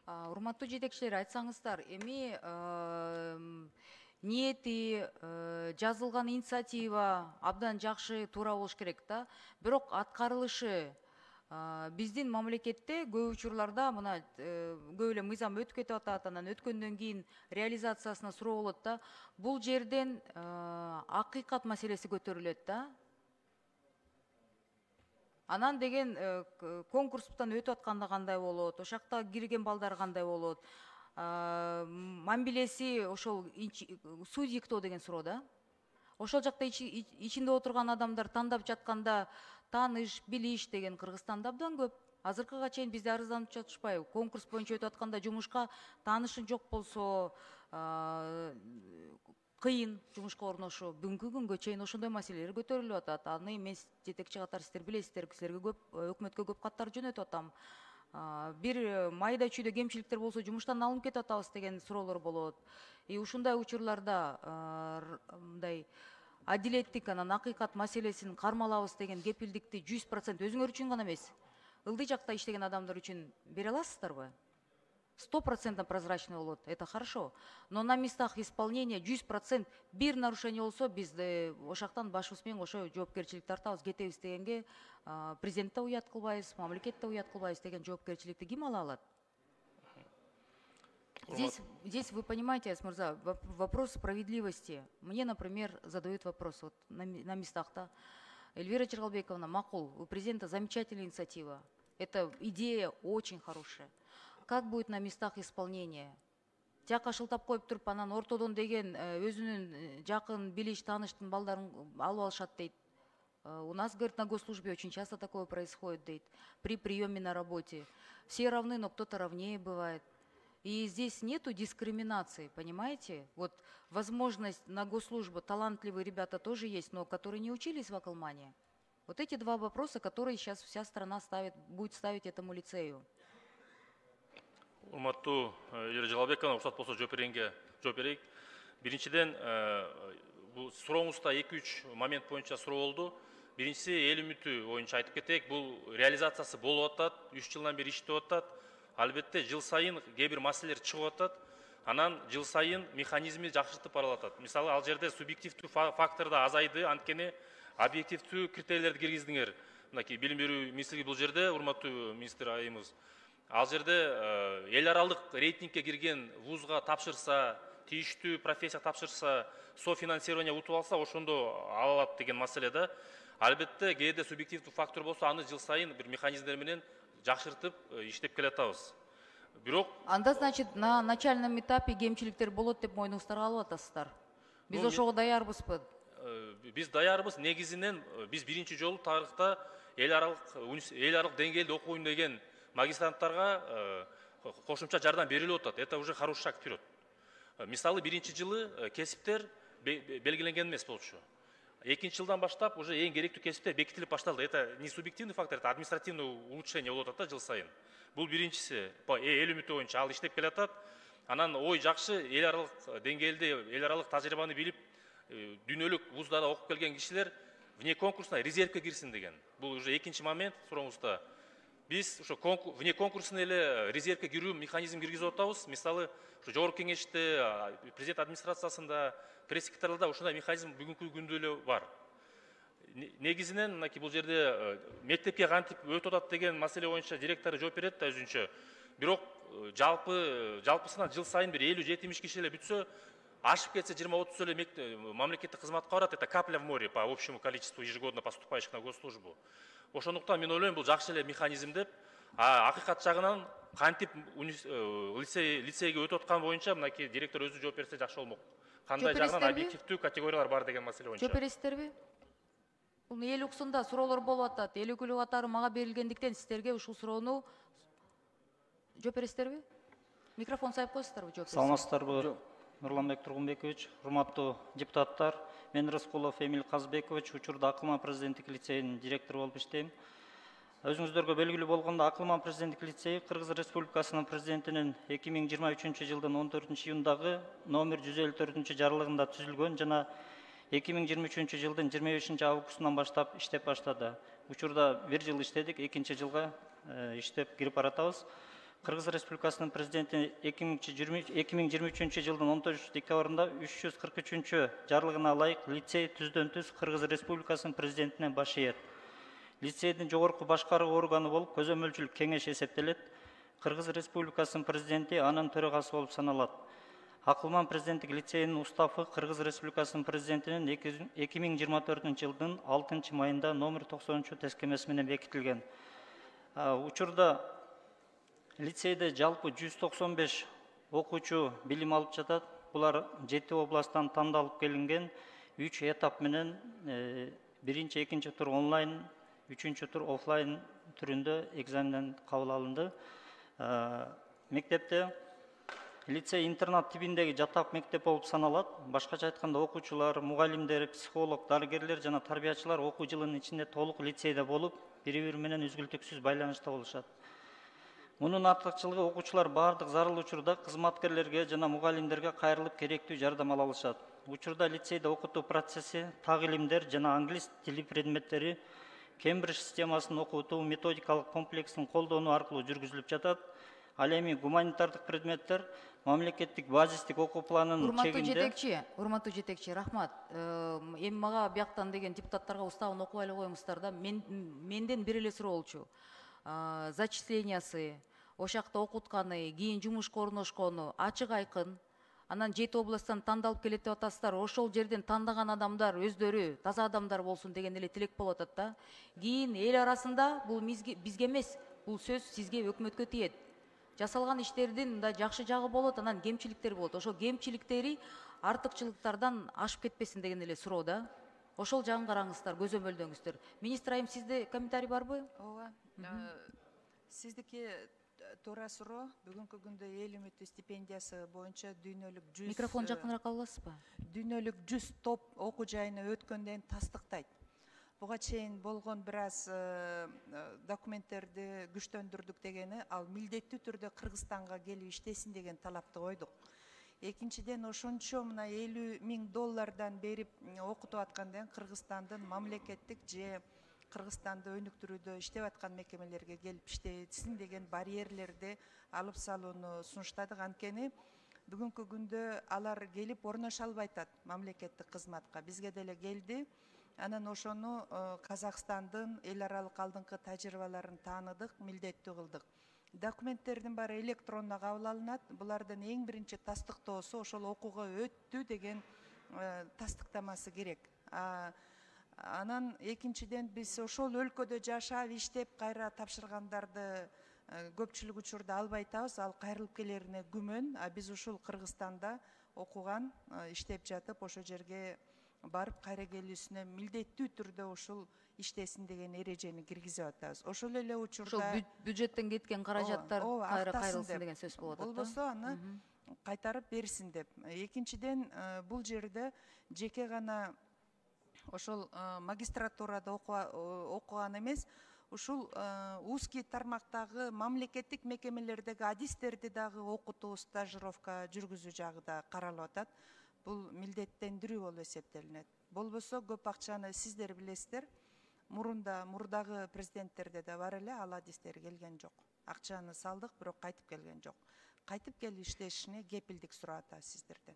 Урматтуу жетекчилер, айтсаңыздар, эми ниети, жазылган инициатива абдан жакшы, туура болуш керек да. Бирок аткарылышы биздин мамлекетте көп учурларда мына көп эле мыйзам өтүп кетип атат, анан өткөндөн кийин реализациясына суроо болот да. Бул жерден акыйкат маселеси көтөрүлөт да. Анан деген конкурстан өтүп атканда кандай болот, ошакта кирген балдар кандай болот, мамилеси ошол судьи кто деген суроо да. Ошол жакта ичинде отурган адамдар тандап жатканда тааныш, билиш деген Кыргызстанда абдан көп. Азыркыга чейин бизде арызданып жатышпайбы? Конкурс боюнча өтүп атканда жумушка таанышың жок болсо, кыйын жумушка орношуу. Бүгүнкү күнгө чейин ошондой маселелер көтөрүлүп атат. Аны мен жетекчи катары сиздер билесиздер, силерге көп, өкмөткө көп каттар жөнөтүп атам. Бир майда чүйдө кемчиликтер болсо жумуштан алынып кетип атабыз деген суроолор болот. Ушундай учурларда мындай адилеттик, анан акыйкат маселесин кармалабыз деген кепилдикти 100% өзүңөр үчүн гана эмес, ылдый жакта иштеген адамдар үчүн бере аласыздарбы? 100% прозрачно болот, это хорошо. Но на местах исполнения 100% бир нарушение болсо, биз ошактан башыбыз менен ошо жоопкерчилик тартабыз, кетебиз дегенге президент да уят кылбайбыз, мамлекет да уят кылбайбыз деген жоопкерчиликти ким ала алат? Здесь вы понимаете, Асмурза, вопрос справедливости. Мне, например, задают вопрос вот на местах-то. Эльвира Чергалбековна, макул, у президента замечательная инициатива. Эта идея очень хорошая. Как будет на местах исполнения? Тяк ашылтап коюп туруп, анан ортодон деген өзүнүн жакын билиш тааныштын балдарын алып алышат дейт. У нас, говорит, на госслужбе очень часто такое происходит, дейт, при приеме на работе. Все равны, но кто-то равнее бывает. И здесь нету дискриминации, понимаете? Вот возможность на госслужбу, талантливые ребята тоже есть, но которые не учились в Акылмане. Вот эти два вопроса, которые сейчас вся страна будет ставить этому лицею. Урматтуу Эльвира Жалалбековна, уруксат болсо жооп берейик. Биринчиден, бул сурооңузда 2-3 момент боюнча суроо болду. Биринчиси эл үмүтү боюнча айтып кетейик. Бул реализациясы болуп атат, 3 жылдан бери иштеп атат. Албетте жыл сайын кээ бир маселелер чыгып атат. Анан жыл сайын механизми жакшыртып барылатат. Мисалы, ал жерде субъективдүү фактор да азайды, анткени объективдүү критерийлерди киргиздиңер. Мынакей билим берүү министрлиги бул жерде, урматтуу министр айымыз. Ал жерде эл аралык рейтингке кирген вузга тапшырса, тийиштүү профессия тапшырса, софинансирование утуп алса, ошондо ала алат деген маселе да. Албетте кээде субъективдүү фактор болсо, аны жыл сайын бир механизмдер менен жакшыртып иштеп келатабыз. Бирок анда, значит, на начальном этапе кемчиликтер болот деп мойнуңуздарга алып атасыздар. Биз ошого даярбызбы? Биз даярбыз. Негизинен биз биринчи жолу тарыхта эл аралык деңгээлде окуйм деген магистранттарга кошумча жардам берилип атат. Это уже хороший шаг вперед. Мисалы, биринчи жылы кесиптер белгиленген эмес болчу. Экинчи жылдан баштап уже эң керектүү кесиптер бекитилип башталды. Это не субъективный фактор, это административное улучшение болуп атат жыл сайын. Бул биринчиси. Эл үмүтү боюнча ал иштеп келатат. Анан ой жакшы, эл аралык деңгээлде эл аралык тажрыйбаны билип, дүйнөлүк вуздарда окуп келген кишилер вне конкурсна резервке кирсин деген. Бул уже экинчи момент сурооңузда. Биз ошо вне конкурсун эле резервке кирүү механизм киргизип атабыз. Мисалы, ошо жогорку кеңеште, президент администрациясында, пресс секретарларда ошондой механизм бүгүнкү күндө эле бар. Негизинен мынакей бул жерде мектепке кантип өтүп атат деген маселе боюнча директору жооп берет да өзүнчө. Бирок жалпысынан жыл сайын бир 50-70 киши эле бүтсө, ашып кетсе 20-30 эле мамлекеттик кызматка барат. Это капля в море по общему количеству ежегодно поступающих на госслужбу. Ошондуктан мен ойлойм, бул жакшы эле механизм деп, акыйкат жагынан кантип лицейге өтүп аткан боюнча мынакей директор өзү жооп берсе жакшы болмок. Кандай жагынан объективдүү категориялар бар деген маселе боюнча. Жооп бересиздерби? Бул эл уксунда суроолор болуп атат. Эл өкүлү катары мага берилгендиктен сиздерге ушул суроону жооп бересиздерби? Микрофон сайып коесуздарбы, жооп бересиздерби? Саламатсыздарбы, Нурланбек Тургунбекович, урматтуу депутаттар. Мен Рыскулов Эмиль Казбекович, учурда Акылман президенттик лицейинин директору болуп иштейм. Өзүңүздөргө белгилүү болгондой, Акылман президенттик лицейи Кыргыз Республикасынын президентинин 2023 жылдын 14 июндагы номер 154 жарлыгында түзүлгөн жана 2023 жылдын 25 августунан баштап иштеп баштады. Учурда 1 жыл иштедик, 2-жылга иштеп кирип баратабыз. Кыргыз Республикасынын президенти 2023 жылдын 19 декабрында 343 жарлыгына ылайык лицей түздөн түз Кыргыз Республикасынын президентине баш ийет. Лицейдин жогорку башкаруу органы болуп көзөмөлчүлүк кеңеш эсептелет. Кыргыз Республикасынын президенти анын төрагасы болуп саналат. Акылман президенттик лицейинин уставы Кыргыз Республикасынын президентинин 2024 жылдын 6 майында номер 90 тескемеси менен бекитилген. Учурда лицейде жалпы 195 окуучу билим алып жатат. Булар 7 областтан тандалып келинген 3 этап менен биринчи, экинчи тур онлайн, үчүнчү тур офлайн түрүндө экзаменден кабыл алынды. Мектепте лицей интернат тибиндеги жатак мектеп болуп саналат. Башкача айтканда окуучулар, мугалимдер, психолог, дарыгерлер жана тарбиячылар окуу жылынын ичинде толук лицейде болуп, бири-бири менен үзгүлтүксүз байланышта болушат. Мунун артыкчылыгы окуучулар бардык зарыл учурда кызматкерлерге жана мугалимдерге кайрылып керектүү жардам ала алышат. Учурда лицейде окутуу процесси, так илимдер жана англис тили предметтери Кембридж системасынын окутуу методикалык комплексин колдонуу аркылуу жүргүзүлүп жатат. Ал эми гуманитардык предметтер мамлекеттик базистик окуу планынын чегинде. Урматтуу жетекчи, рахмат. Эми мага бияктан деген депутаттарга уставын окуп эле коюңуздар да. Менден бир эле суроо болчу. Зачислениясы, ошакта окутканы, кийин жумушка орношкону ачык айкын. Анан 7 областтан тандалып келет деп атасыздар. Ошол жерден тандаган адамдар өздөрү таза адамдар болсун деген эле тилек болуп атат да. Кийин эл арасында бул бизге эмес, бул сөз сизге, өкмөткө тиет. Жасалган иштердин да жакшы жагы болот, анан кемчиликтер болот. Ошол кемчиликтери артыкчылыктардан ашып кетпесин деген эле суроо да. Ошол жагын караңыздар, көзөмөлдөңүздөр. Министр айым, сизде комментарий барбы? Ооба. Сиздики туура суроо. Бүгүнкү күндө эл үмүтү стипендиясы боюнча дүйнөлүк 100 Микрофон жакыныраак аласызбы? Дүйнөлүк 100 топ окуу жайына өткөндөн тастыктайт. Буга чейин болгон бир аз документтерди күчтөндүрдүк дегени, ал милдеттүү түрдө Кыргызстанга келип иштесин деген талапты койдук. Экинчиден, ошончо мына $50,000 берип окутуп аткандан Кыргызстандын мамлекеттик же Кыргызстанды өнүктүрүүдө иштеп аткан мекемелерге келип иштесин деген барьерлерди алып салууну сунуштадык. Анткени бүгүнкү күндө алар келип орношо албай атат мамлекеттик кызматка. Бизге деле келди. Анан ошону Казакстандын эл аралык алдыңкы тажрыйбаларын тааныдык, милдеттүү кылдык. Документтердин баары электронно кабыл алынат. Булардын эң биринчи тастыктоосу ошол окууга өттү деген тастыктамасы керек. Анан экинчиден, биз ошол өлкөдө жашап, иштеп, кайра тапшыргандарды көпчүлүк учурда албай атабыз. Ал кайрылып келерине күмөн. Биз ушул Кыргызстанда окуган, иштеп жатып, ошол жерге барып кайра келүүсүнө милдеттүү түрдө ушул иштесин деген эрежени киргизип атабыз. Ошол эле учурда Ошол бюджеттен кеткен каражаттар кайра кайрылсын деген сөз болуп атат. Болбосо аны кайтарып берсин деп. Экинчиден, бул жерде жеке гана ошол магистратурада окуган эмес, ушул узкий тармактагы мамлекеттик мекемелердеги адистерди дагы окутуу, стажировка жүргүзүү жагы да каралып атат. Бул милдеттендирүү болуп эсептелинет. Болбосо көп акчаны сиздер билесиздер. Мурдагы президенттерде да бар эле, ал адистер келген жок. Акчаны салдык, бирок кайтып келген жок. Кайтып келип иштешине кепилдик сурап атабыз сиздерден.